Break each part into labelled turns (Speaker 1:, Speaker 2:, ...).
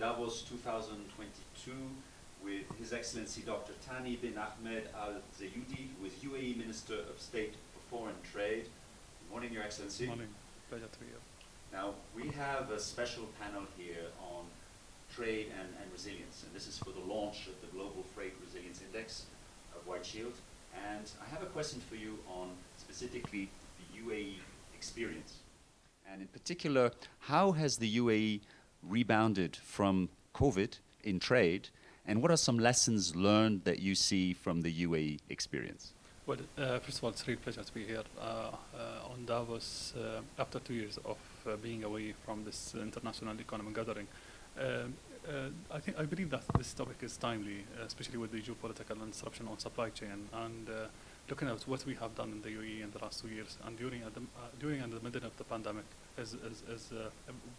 Speaker 1: Davos 2022 with His Excellency Dr. Thani bin Ahmed Al Zeyoudi, who is UAE Minister of State for Foreign Trade. Good morning, Your Excellency.
Speaker 2: Good morning. Pleasure to be here.
Speaker 1: Now, we have a special panel here on trade and resilience, and this is for the launch of the Global Freight Resilience Index of White Shield. And I have a question for you on specifically the UAE experience. And in particular, how has the UAE rebounded from COVID in trade, and what are some lessons learned that you see from the UAE experience?
Speaker 2: Well, first of all, it's a real pleasure to be here on Davos after 2 years of being away from this international economic gathering. I believe that this topic is timely, especially with the geopolitical and disruption on supply chain, and looking at what we have done in the UAE in the last 2 years and during and the middle of the pandemic is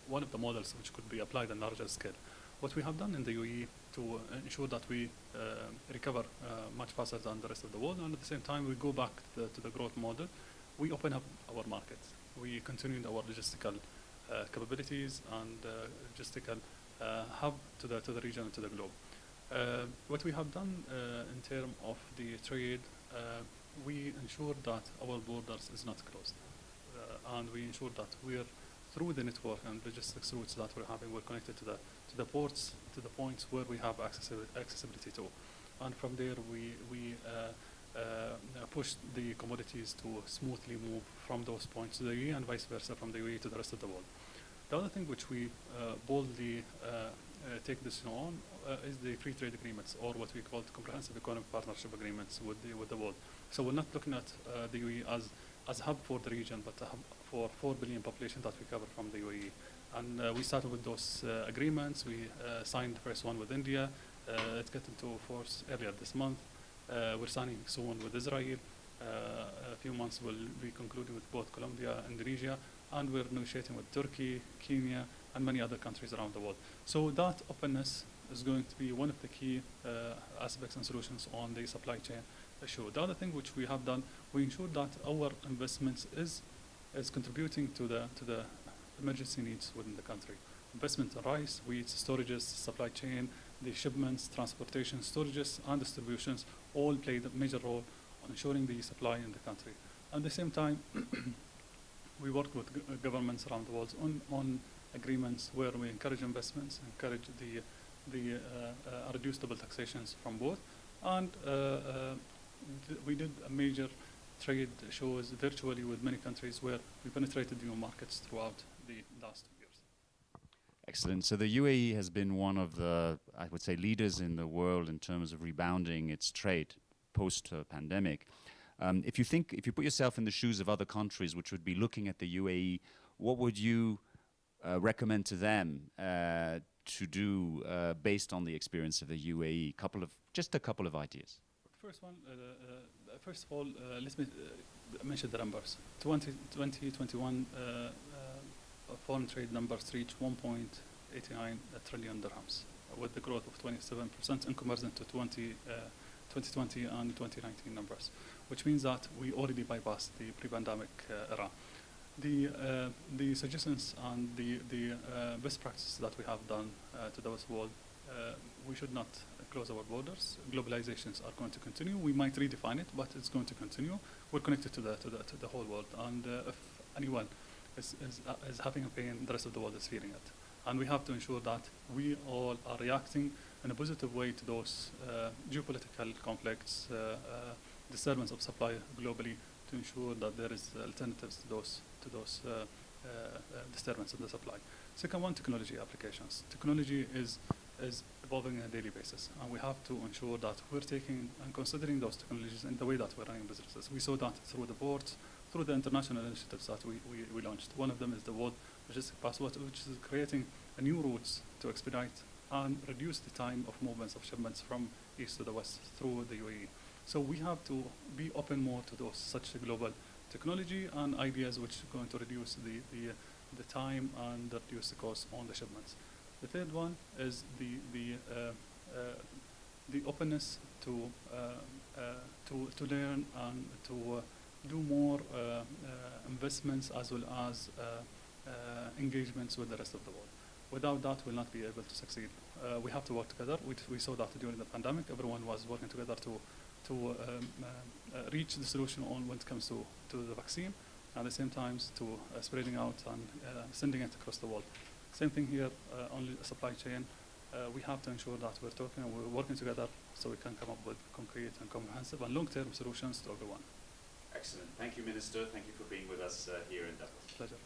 Speaker 2: one of the models which could be applied on larger scale. What we have done in the UAE to ensure that we recover much faster than the rest of the world, and at the same time we go back to the growth model, we open up our markets. We continued our logistical capabilities and logistical hub to the region and to the globe. What we have done in terms of the trade, we ensure that our borders is not closed, and we ensure that we're through the network and logistics routes that we're having, we're connected to the ports, to the points where we have accessibility to, and from there we push the commodities to smoothly move from those points to the UAE and vice versa from the UAE to the rest of the world. The other thing which we boldly take this on is the free trade agreements, or what we call comprehensive economic partnership agreements with the world. So we're not looking at the UAE as a hub for the region, but a hub for 4 billion population that we cover from the UAE. And we started with those agreements. We signed the first one with India. It got into force earlier this month. We're signing soon with Israel. A few months we'll be concluding with both Colombia and Indonesia, and we're negotiating with Turkey, Kenya, and many other countries around the world. So that openness is going to be one of the key aspects and solutions on the supply chain issue. The other thing which we have done, we ensure that our investments is contributing to the emergency needs within the country. Investment in rice, wheat, storages, supply chain, the shipments, transportation, storages, and distributions all play a major role on ensuring the supply in the country. At the same time, we work with governments around the world on agreements where we encourage investments, encourage the reduced double taxations from both, and we did a major trade shows virtually with many countries where we penetrated new markets throughout the last 2 years.
Speaker 1: Excellent. So the UAE has been one of the, I would say, leaders in the world in terms of rebounding its trade post-pandemic. If you put yourself in the shoes of other countries which would be looking at the UAE, what would you recommend to them to do based on the experience of the UAE? Just a couple of ideas.
Speaker 2: First of all, let me mention the numbers. 2021 foreign trade numbers reached 1.89 trillion dirhams, with the growth of 27% in comparison to 2020 and 2019 numbers, which means that we already bypassed the pre-pandemic era. The suggestions and the best practices that we have done to those world, we should not close our borders. Globalizations are going to continue. We might redefine it, but it's going to continue. We're connected to the whole world, and if anyone is having a pain, the rest of the world is feeling it. And we have to ensure that we all are reacting in a positive way to those geopolitical conflicts, disturbance of supply globally, to ensure that there is alternatives to those disturbance of the supply. Second one, technology applications. Technology is evolving on a daily basis, and we have to ensure that we're taking and considering those technologies in the way that we're running businesses. We saw that through the boards, through the international initiatives that we launched. One of them is the World Logistic Passport, which is creating new routes to expedite and reduce the time of movements of shipments from east to the west through the UAE. So we have to be open more to those such global technology and ideas which are going to reduce the time and reduce the cost on the shipments. The third one is the openness to learn and to do more investments as well as engagements with the rest of the world. Without that, we'll not be able to succeed. We have to work together. We saw that during the pandemic. Everyone was working together to reach the solution on when it comes to the vaccine, at the same time to spreading out and sending it across the world. Same thing here on the supply chain. We have to ensure that we're talking and we're working together so we can come up with concrete and comprehensive and long-term solutions to everyone.
Speaker 1: Excellent. Thank you, Minister. Thank you for being with us here in Davos.
Speaker 2: Pleasure.